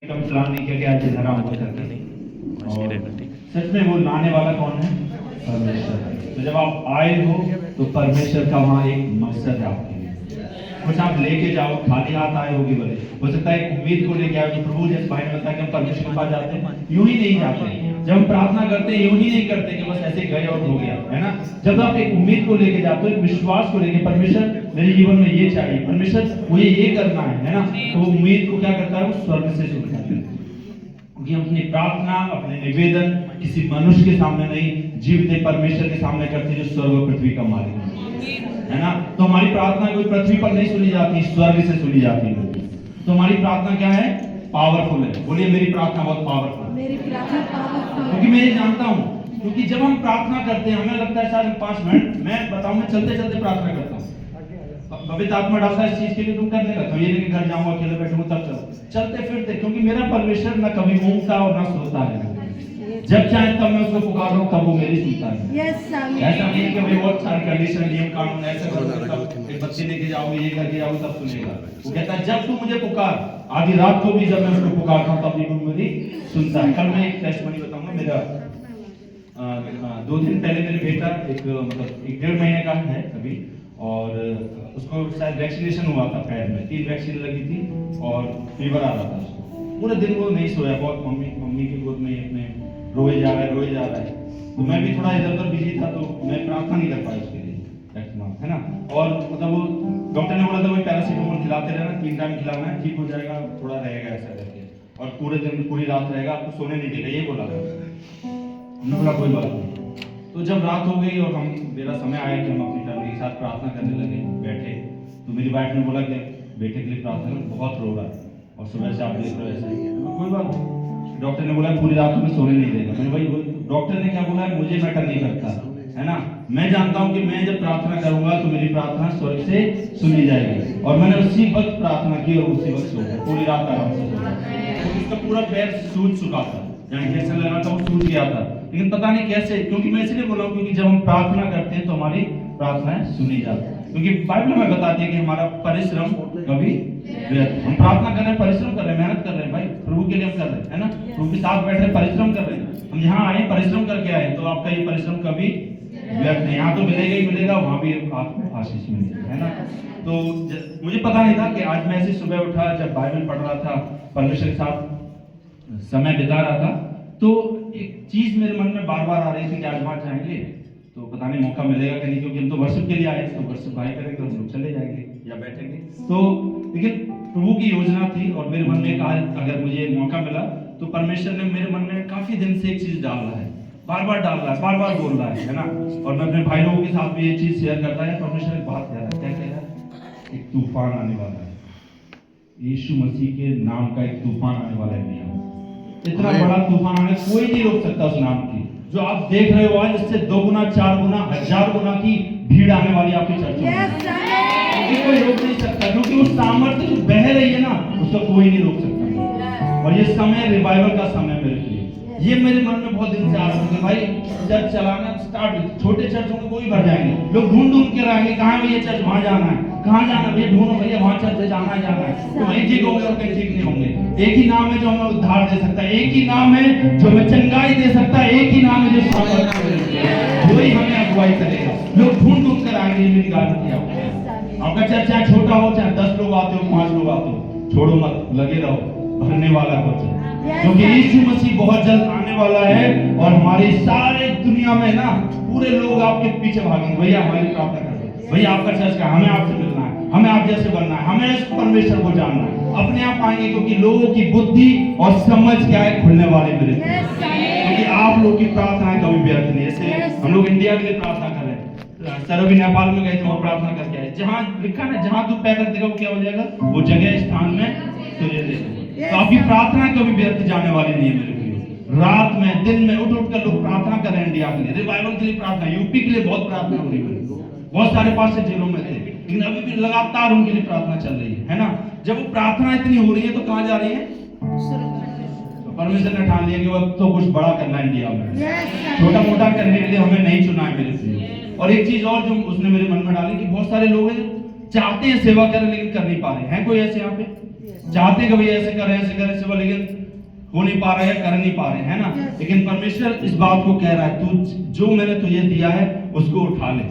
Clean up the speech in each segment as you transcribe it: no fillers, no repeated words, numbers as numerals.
कम plan नहीं किया कि आज इधर आऊंगा करके। सच में वो लाने वाला कौन है? परमेश्वर। तो जब आप आए हो तो परमेश्वर का वहाँ एक मकसद है आपके लिए। कुछ आप लेके जाओ, खाली हाथ आए होगे बोले, हो सकता है एक उम्मीद को लेके आए। तो प्रभु जैसे भाई ने बताया कि हम परमेश्वर के पास जाते हैं, यूं ही नहीं जाते। जब हम प्रार्थना करते हैं यूं ही नहीं करते कि बस ऐसे गए और हो गया, है ना। जब आप एक उम्मीद को लेके जाते हो, एक विश्वास को लेके, परमेश्वर मेरे जीवन में ये चाहिए, परमेश्वर मुझे ये करना है ना, तो वो उम्मीद को क्या करता है? वो स्वर्ग से शुरू करता है। क्योंकि हम अपनी प्रार्थना, अपने निवेदन किसी मनुष्य के सामने नहीं, जीवित परमेश्वर के सामने करते हैं जो स्वर्ग और पृथ्वी का मालिक है ना। तो हमारी प्रार्थना कोई पृथ्वी पर नहीं सुनी जाती, स्वर्ग से सुनी जाती है। तो हमारी प्रार्थना क्या है? पावरफुल है। बोलिए मेरी प्रार्थना बहुत पावरफुल, मेरी प्रार्थना पावरफुल। क्योंकि मैं ये जानता हूँ, क्योंकि जब हम प्रार्थना करते हैं हमें लगता है शायद 5 मिनट, मैं बताऊं, मैं चलते चलते प्रार्थना करता हूँ। पवित्र आत्मा डालता है इस चीज के लिए, तुम करने लगता हो, ये नहीं कि घर जाऊंगा अकेले बैठूंगा तब चलो, चलते फिरते। क्योंकि मेरा परमेश्वर ना कभी ऊँगता और ना सोता है। जब चाहे तब मैं उसको पुकार रहा हूँ, तब वो मेरी सुनता है। ऐसा नहीं कि भाई बहुत सारे कंडीशन, नियम कानून ऐसा करोगे, बच्चे लेके जाओगे, ये करके जाओगे तब सुनेगा। वो कहता है जब तू मुझे पुकार, आधी रात को भी जब मैं उसको पुकारता हूँ तब भी मेरी सुनता है। कल मैं एक टेस्टिमनी बताऊंगा। मेरा 2 दिन पहले मेरे बेटा एक मतलब 1.5 महीने का है अभी, और उसको शायद वैक्सीनेशन हुआ था पैर में, 3 वैक्सीन लगी थी और फीवर आ रहा था उसको। पूरे दिन वो नहीं सोया, बहुत मम्मी की गोद में अपने रोए जा रहा है। तो मैं भी थोड़ा इधर उधर बिजी था, तो मैं प्रार्थना नहीं कर पाया उसके लिए, है ना। और मतलब वो डॉक्टर ने बोला था भाई पैरासीटामोल खिलाते रहना, 3 टाइम खिलाना है, ठीक हो जाएगा, थोड़ा रहेगा ऐसा करके, और पूरे दिन पूरी रात रहेगा, आपको सोने नहीं देगा, ये बोला था। हमने बोला कोई बात नहीं। तो जब रात हो गई और मेरा समय आया कि हम अपनी फैमिली के साथ प्रार्थना करने लगे, बैठे, तो मेरी वाइफ ने बोला कि बेटे के लिए प्रार्थना करो, बहुत रो रहा है और सुबह से आप देख रहे हो ऐसा ही। कोई बात नहीं, डॉक्टर ने बोला पूरी रात में सोने नहीं देगा। मैंने भाई डॉक्टर ने क्या बोला है मुझे मैटर नहीं करता, है ना। मैं जानता हूं कि मैं जब प्रार्थना करूंगा तो मेरी प्रार्थना स्वर्ग से सुनी जाएगी। और मैंने उसी वक्त प्रार्थना की और उसी वक्त सो गया, पूरी रात आराम से सोया। तो उसका पूरा पैर सूज चुका था, जहाँ इंजेक्शन लगा था वो सूज गया था, लेकिन पता नहीं कैसे। क्योंकि मैं इसलिए बोला हूँ क्योंकि जब हम प्रार्थना करते हैं तो हमारी प्रार्थनाएं सुनी जाती है। क्योंकि बाइबल में बताती है कि हमारा परिश्रम कभी व्यर्थ। हम प्रार्थना कर रहे हैं, परिश्रम कर रहे हैं, मेहनत कर रहे हैं भाई, प्रभु के लिए हम कर रहे हैं, है ना। प्रभु के साथ बैठे परिश्रम कर रहे हैं, हम यहाँ आए परिश्रम करके आए, तो आपका ये परिश्रम कभी व्यर्थ नहीं। यहाँ तो मिलेगा ही मिलेगा, वहाँ भी आपको आशीष मिलेगी, है ना। तो मुझे पता नहीं था कि आज मैं ऐसे सुबह उठा, जब बाइबल पढ़ रहा था, परमेश्वर के साथ समय बिता रहा था, तो एक चीज मेरे मन में बार बार आ रही थी कि आज वहां जाएंगे तो पता नहीं मौका मिलेगा कि नहीं, क्योंकि हम तो वर्शिप के लिए आए, तो वर्शिप भाई करेंगे, हम लोग चले जाएंगे या बैठेंगे। तो लेकिन प्रभु की योजना थी और मेरे मन में कहा अगर मुझे मौका मिला तो परमेश्वर ने मेरे मन में काफी दिन से एक चीज डाल रहा है, बार बार डाल रहा है, बार बार बोल रहा है ना। और मैं अपने भाई लोगों के साथ भी ये चीज शेयर करता है। परमेश्वर एक बात कह रहा है, क्या कह रहा है? एक तूफान आने वाला है, यीशु मसीह के नाम का एक तूफान आने वाला है दुनिया में। इतना बड़ा तूफान आने, कोई नहीं रोक सकता उस नाम की। जो आप देख रहे हो आज, इससे 2 गुना 4 गुना 1000 गुना की भीड़ आने वाली आपकी चर्च में। कोई रोक नहीं सकता, क्योंकि उस सामर्थ्य जो बह रही है ना, उसको कोई नहीं रोक सकता। और ये समय रिवाइवल का समय मेरे लिए, ये मेरे मन में बहुत दिन से आ रहा है कि भाई चर्च चलाना स्टार्ट। छोटे चर्चों में कोई भर जाएंगे, लोग ढूंढ के रहेंगे, कहाँ है ये चर्च, वहां जाना है, कहाँ जाना भैया, ढूंढो भैया, वहां चर्च जाना है। तो वहीं ठीक होंगे और कहीं ठीक नहीं होंगे। एक ही नाम है जो हमें उद्धार दे सकता है, एक ही नाम है जो हमें चंगाई दे सकता है, एक ही नाम है जो वही हमें अगुवाई करेगा। लोग ढूंढ कर आएंगे। मेरी गारंटी है, आपका चर्च चाहे छोटा हो, चाहे 10 लोग आते हो, 5 लोग आते हो, छोड़ो मत, लगे रहो, भरने वाला हो जाए। क्योंकि यीशु मसीह बहुत जल्द आने वाला है और हमारी सारे दुनिया में ना पूरे लोग आपके पीछे भागेंगे, भैया हमारी प्रार्थना करो, भैया आपका चर्च का, हमें आपसे मिलना है, हमें आप जैसे बनना है, हमें इस परमेश्वर को जानना है। अपने आप आएंगे, क्योंकि लोगों की बुद्धि और समझ क्या है खुलने वाले मेरे, क्योंकि आप लोग की प्रार्थना कभी व्यर्थ नहीं। जैसे हम लोग इंडिया के लिए प्रार्थना कर रहे हैं, सर अभी नेपाल में गए थे, वहाँ प्रार्थना करके आए। जहाँ लिखा ना, जहाँ तू पैर रख देगा वो क्या हो जाएगा, वो जगह स्थान में तुझे दे देगा। तो आपकी प्रार्थना कभी व्यर्थ जाने वाली नहीं है मेरे भाइयों। रात में दिन में उठ कर लोग प्रार्थना कर रहे हैं, इंडिया के लिए, रिवाइवल के लिए प्रार्थना, यूपी के लिए बहुत प्रार्थना हो रही है। बहुत सारे पास से जेलों में थे, लेकिन अभी भी लगातार उनके लिए प्रार्थना चल रही है ना। जब वो प्रार्थना इतनी हो रही है तो कहाँ जा रही है? तो परमेश्वर ने ठान लिया कि अब तो कुछ बड़ा करना है इंडिया में, छोटा मोटा करने के लिए हमें नहीं चुना है मेरे भाइयों। और एक चीज और जो उसने मेरे मन में डाली कि बहुत सारे लोग हैं चाहते हैं सेवा करें लेकिन कर नहीं पा रहे हैं। कोई ऐसे यहाँ पे चाहते कि भैया ऐसे करें सेवा, लेकिन हो नहीं पा रहा है, कर नहीं पा रहे, है ना। लेकिन परमेश्वर इस बात को कह रहा है, तू जो मैंने तुझे दिया है उसको उठा ले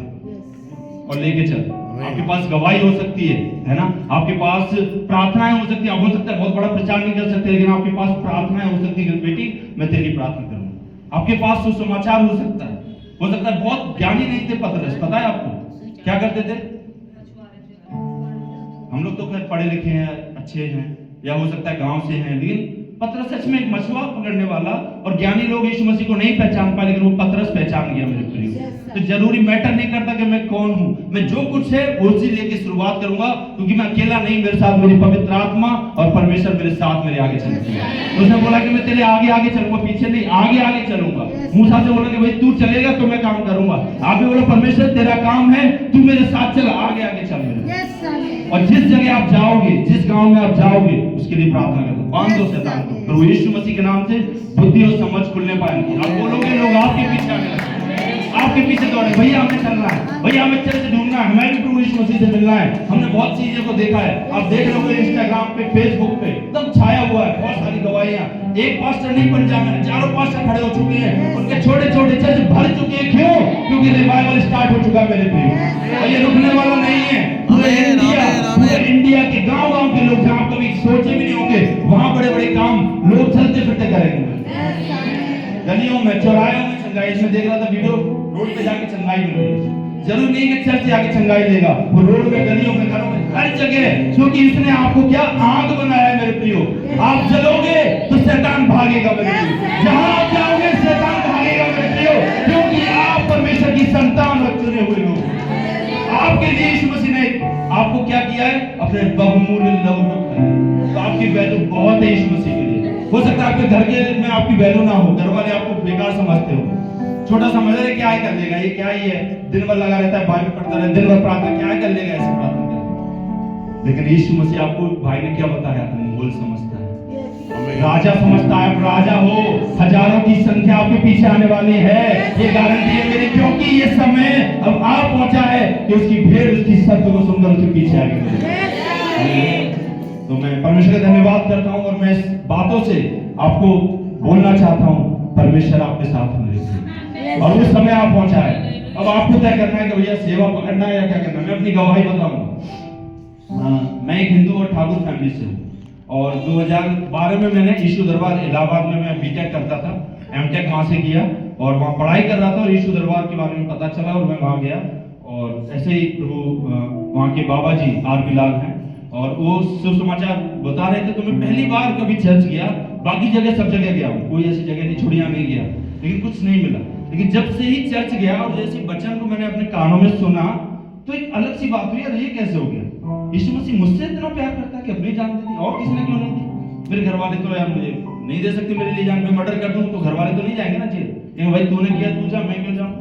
और लेके चल। आपके पास गवाही हो सकती है ना, आपके पास प्रार्थनाएं हो सकती है, हो सकता है बहुत बड़ा प्रचार नहीं कर सकते, लेकिन आपके पास प्रार्थनाएं हो सकती है, बेटी मैं तेरी प्रार्थना करूंगा। आपके पास सुसमाचार हो सकता है बहुत ज्ञानी नहीं थे पतरस, पता है आपको क्या करते थे? हम लोग तो खैर पढ़े लिखे हैं, अच्छे हैं, या हो सकता है गांव से हैं, लेकिन पतरस सच में एक मछुआ पकड़ने वाला, और ज्ञानी लोग यीशु मसीह को नहीं पहचान पाए, लेकिन वो पतरस पहचान गया। मेरे प्रियो, तो जरूरी मैटर नहीं करता कि मैं कौन हूं, मैं जो कुछ है उसी लेके शुरुआत करूंगा, क्योंकि मैं अकेला नहीं, मेरे साथ मेरी पवित्र आत्मा और परमेश्वर मेरे साथ मेरे आगे चलती है। उसने बोला कि मैं तेरे आगे आगे चलूंगा, पीछे नहीं, आगे आगे चलूंगा। मूसा से बोला कि भाई तू चलेगा तो मैं काम करूंगा, आप भी बोलो परमेश्वर तेरा काम है, तू मेरे साथ चल, आगे आगे चल मेरे। और जिस जगह आप जाओगे, जिस गांव में आप जाओगे, उसके लिए प्रार्थना करो, बांध दो शैतान को प्रभु यीशु मसीह के नाम से, बुद्धि और समझ खुलने पाएंगे। आप बोलोगे, लोग आपके पीछे आने लगेंगे, आपके पीछे दौड़े, भैया हमें चलना है, भैया हमें चर्च ढूंढना है, हमें भी प्रभु यीशु मसीह से मिलना है। हमने बहुत चीजों को देखा है, आप देख रहे हो इंस्टाग्राम पे, फेसबुक पे एकदम छाया हुआ है, बहुत सारी गवाहियां। एक पास्टर नहीं पंजाब में, चारों पास्टर खड़े हो चुके हैं, उनके छोटे छोटे चर्च भर चुके हैं। क्यों? क्योंकि रिवाइवल स्टार्ट हो चुका है मेरे प्रियो, और ये रुकने वाला नहीं है। पूरे इंडिया के गांव-गांव के लोग, जहां कभी सोचे भी नहीं होंगे, वहां बड़े बड़े काम लोग चलते फिरते करेंगे। गलियों में, चौराहों में चंगाई, में देख रहा था वीडियो, रोड पे जाके चंगाई मिल रही है। जरूर नहीं कि चर्च जाके चंगाई देगा, वो रोड में, गलियों में, घरों में, हर जगह, क्योंकि इसने आपको क्या आग बनाया है मेरे प्रियो। आप जलोगे तो शैतान भागेगा मेरे प्रियो, जहां आप जाओगे शैतान भागेगा मेरे प्रियो, क्योंकि आप परमेश्वर की संतान और चुने हुए लोग। आपके लिए यीशु मसीह ने आपको क्या किया है? अपने बहुमूल्य लहू को खरीदा, तो आपकी वैल्यू बहुत है यीशु मसीह के लिए। हो सकता है आपके घर के में आपकी वैल्यू ना हो, घर वाले आपको बेकार समझते हो, छोटा समझ रहे, क्या कर लेगा ये, क्या ही है, दिन भर लगा रहता है, बाइबल पढ़ता रहता है, दिन भर प्रार्थना, क्या कर लेगा, ऐसे प्रार्थना कर। लेकिन यीशु मसीह आपको भाई ने क्या बताया? अनमोल समझता है, राजा समझता है। राजा हो, हजारों की संख्या आपके पीछे आने वाली है, ये गारंटी है मेरी, क्योंकि ये समय अब आ पहुंचा है कि उसकी भेड़ उसकी शब्द को सुनकर उसके पीछे आगे। तो मैं परमेश्वर का धन्यवाद करता हूं, और मैं इस बातों से आपको बोलना चाहता हूं, परमेश्वर आपके साथ है और उस समय आप पहुंचा है। अब आपको तय करना है कि भैया सेवा पकड़ना है या क्या करना है। मैं अपनी गवाही बताऊंगा। मैं एक हिंदू और ठाकुर फैमिली से हूँ, और 2012 में मैंने यीशु दरबार इलाहाबाद में मैं बीटेक करता था, एमटेक वहां से किया, और वहां पढ़ाई कर रहा था, और यीशु दरबार के बारे में पता चला और मैं वहां गया। और ऐसे ही प्रभु वहां के बाबा जी आर बिलाल हैं, और वो सुसमाचार बता रहे थे, तो मैं पहली बार कभी चर्च गया, बाकी जगह सब जगह गया हूँ, कोई ऐसी जगह नहीं छोड़ी नहीं गया, लेकिन कुछ नहीं मिला। लेकिन जब से ही चर्च गया और जैसे वचन को मैंने अपने कानों में सुना, तो एक अलग सी बात हुई, यार ये कैसे हो गया? यीशु मसीह मुझसे इतना प्यार करता है कि अपनी जान दे दी, और किसी ने क्यों नहीं दी? मेरे घर वाले तो यार मुझे नहीं दे सकते मेरे लिए जान, मैं मर्डर कर दूं तो घर वाले तो नहीं जाएंगे ना जेल, लेकिन भाई तूने किया, तू जा, मैं क्यों जाऊं?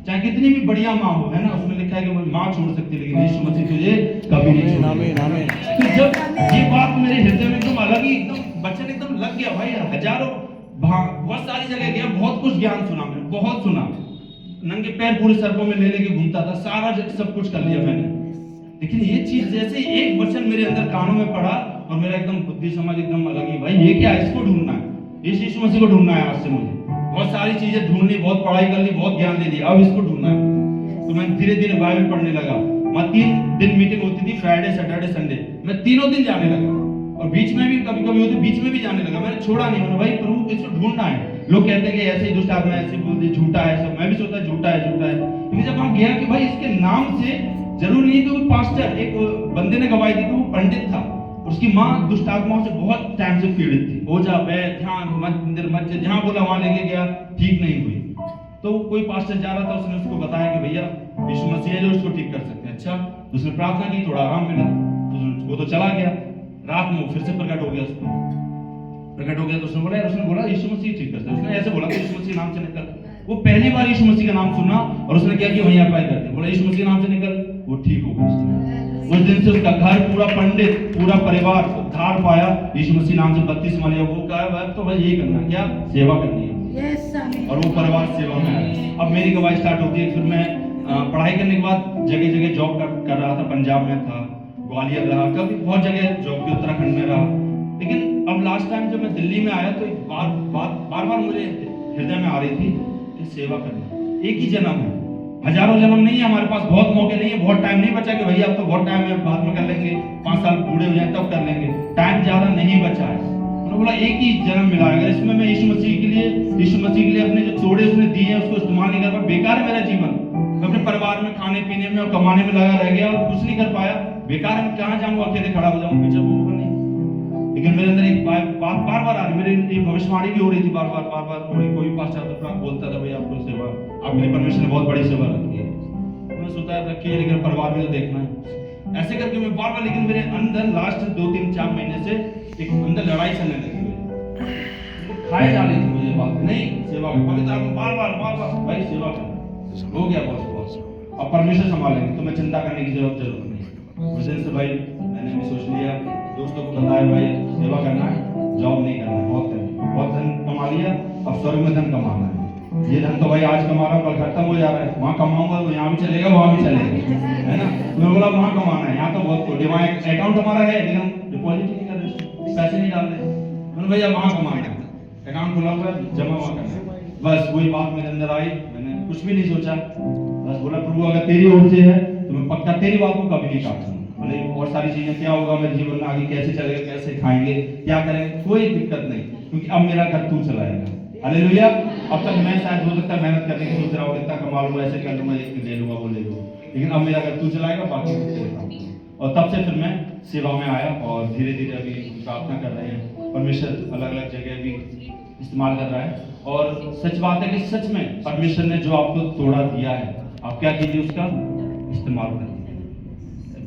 चाहे कितनी भी बढ़िया माँ हो, है ना, उसमें लिखा है कि माँ छोड़ सकती है, लेकिन यीशु मसीह तुझे कभी नहीं छोड़ेगा। तो जब ये बात मेरे हृदय में एकदम अलग ही एकदम वचन एकदम लग गया, भाई हजारों बहुत सारी जगह गया, बहुत कुछ ज्ञान सुना मैंने, बहुत सुना, नंगे पैर पूरे सड़कों में ले लेके घूमता था, सारा सब कुछ कर लिया मैंने। लेकिन ये चीज जैसे एक वचन मेरे अंदर कानों में पड़ा, और मेरा एकदम बुद्धि समझ एकदम अलग ही, भाई ये क्या है, इसको ढूंढना है, इस यीशु मसीह को ढूंढना है। आज से मुझे बहुत सारी चीजें ढूंढनी, बहुत पढ़ाई कर ली, बहुत ज्ञान ले लिया, अब इसको ढूंढना है। तो मैं धीरे धीरे बाइबल पढ़ने लगा। वहाँ 3 दिन मीटिंग होती थी, फ्राइडे सैटरडे संडे, मैं तीनों दिन जाने लगा, और बीच में भी कभी कभी होती, बीच में भी जाने लगा, मैंने छोड़ा नहीं। मैंने भाई प्रभु इसको ढूंढना है। लोग कहते हैं कि ऐसे ही दुष्ट आत्मा ऐसे बोलते, झूठा है सब, मैं भी सोचता झूठा है झूठा है, लेकिन जब हम गया कि भाई इसके नाम से जरूर नहीं कि वो पास्टर, एक बंदे ने गवाही दी कि वो पंडित था, उसकी माँ दुष्ट आत्माओं से बहुत टाइम से पीड़ित थी, हो जा बैठ, ध्यान मंदिर मस्जिद जहाँ बोला वहां लेके गया, ठीक नहीं हुई। तो कोई पास्टर जा रहा था, उसने उसको बताया कि भैया यीशु मसीह है जो उसको ठीक कर सकते हैं। अच्छा, तो उसने प्रार्थना की, थोड़ा आराम मिला, तो वो तो चला गया। रात में वो फिर से प्रकट हो गया, उसको प्रकट हो गया, तो उसने बोला यीशु मसीह ठीक करते हैं। उसने ऐसे बोला कि यीशु मसीह नाम से निकल। वो पहली बार यीशु मसीह का नाम सुना, और उसने क्या किया, वहीं अप्लाई करते, बोला यीशु मसीह नाम से निकल, वो ठीक हो गया। उस दिन से उसका घर पूरा, पंडित पूरा परिवार उद्धार पाया, यीशु मसीह नाम से बपतिस्मा लिया। वो कहा तो भाई यही करना, क्या सेवा करनी है, और वो परिवार सेवा में आया। अब मेरी गवाही स्टार्ट होती है। फिर मैं पढ़ाई करने के बाद जगह जगह जॉब कर रहा था, पंजाब में था, ग्वालियर रहा, कभी बहुत जगह जॉब की, उत्तराखंड में रहा, लेकिन अब लास्ट टाइम जब मैं दिल्ली में आया तो एक बार बार मुझे हृदय में आ रही थी कि सेवा करना एक ही जन्म है, हजारों जन्म नहीं है हमारे पास, बहुत मौके नहीं है, बहुत टाइम नहीं बचा कि भैया अब तो बहुत टाइम है, बाद में कर लेंगे, 5 साल बूढ़े हो जाए तब कर लेंगे, टाइम ज्यादा नहीं बचा है। उन्होंने बोला एक ही जन्म मिला है, अगर इसमें मैं यीशु मसीह के लिए अपने जो थोड़े उसने दिए हैं उसको इस्तेमाल नहीं कर पाया, बेकार है मेरा जीवन। मैं अपने परिवार में खाने पीने में और कमाने में लगा रह गया और कुछ नहीं कर पाया, बेकार है। मैं कहाँ जाऊंगा, अकेले खड़ा हो जाऊंगा, पीछे वो नहीं। लेकिन मेरे अंदर एक बात बार बार आ रही, मेरे ये भविष्यवाणी भी हो रही थी बार बार हो रही। कोई पास्टर अपना बोलता था भैया आपको सेवा, आपके लिए परमेश्वर ने बहुत बड़ी सेवा रखी है, मैंने सोचा रखी है, लेकिन परिवार भी तो देखना है। ऐसे करके मैं बार बार, लेकिन मेरे अंदर लास्ट 2-3-4 महीने से एक अंदर लड़ाई चलने लगी, खाए जा रही थी मुझे बात, नहीं सेवा कर, पवित्र आत्मा बार बार भाई सेवा कर, हो गया बस अब परमेश्वर संभालेंगे, तो मैं चिंता करने की जरूरत नहीं। उस दिन से भाई मैंने भी सोच लिया, दोस्तों को बताया भाई सेवा करना है, जॉब नहीं करना है, बहुत धन कमा लिया, अब स्वर्ग में धन कमाना है। ये धन तो भाई आज कमा रहा हूँ, कल खत्म हो जा रहा है, वहाँ कमाऊंगा तो यहाँ भी चलेगा, वहाँ भी चलेगा, है ना। मैं बोला वहाँ कमाना है, यहाँ तो बहुत डिमांड, अकाउंट हमारा है लेकिन डिपॉजिट नहीं कर रहे, पैसे नहीं डाल रहे। मैंने भैया वहाँ कमाना है, अकाउंट खुला हुआ है, जमा वहाँ करना है। बस वही बात मेरे अंदर आई, मैंने कुछ भी नहीं सोचा, बस बोला प्रभु अगर तेरी ओर से है तो मैं पक्का तेरी बात को कभी नहीं काटूंगा, भले और सारी चीजें क्या होगा मेरे जीवन में आगे, कैसे चलेगा, कैसे खाएंगे, क्या करेंगे, कोई दिक्कत नहीं, क्योंकि अब मेरा घर तू चलाएगा। हालेलुया। अब तक मैं शायद हो सकता है मेहनत करने की सोच रहा हूँ, इतना कमा लूंगा, ऐसे कर लूंगा, एक ले लूंगा, वो ले लूंगा, लेकिन अब मेरा घर तू चलाएगा, बाकी तेरे काम। और तब से फिर मैं सेवा में आया और धीरे धीरे अभी प्रार्थना कर रहे हैं, परमेश्वर अलग अलग जगह भी इस्तेमाल कर रहा है। और सच बात है कि सच में परमेश्वर ने जो आपको थोड़ा दिया है, आप क्या कीजिए, उसका इस्तेमाल करिए।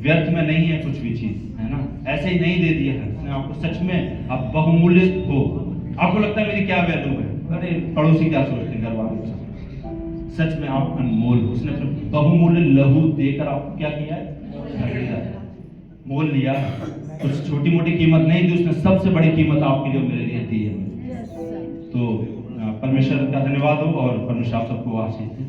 व्यर्थ में नहीं है कुछ भी चीज, है ना, ऐसे ही नहीं दे दिया है उसने आपको, सच में आप बहुमूल्य हो। आपको लगता है मेरी क्या वैल्यू है, अरे पड़ोसी क्या सोचते हैं, घर वाले, सच में आप अनमोल, उसने बहुमूल्य लहू देकर आपको क्या किया है, मोल लिया। कुछ छोटी मोटी कीमत नहीं दी उसने, सबसे बड़ी कीमत आपके लिए मेरे लिए दी है। तो परमेश्वर का धन्यवाद हो और परमेश्वर आप सबको आशीष दे।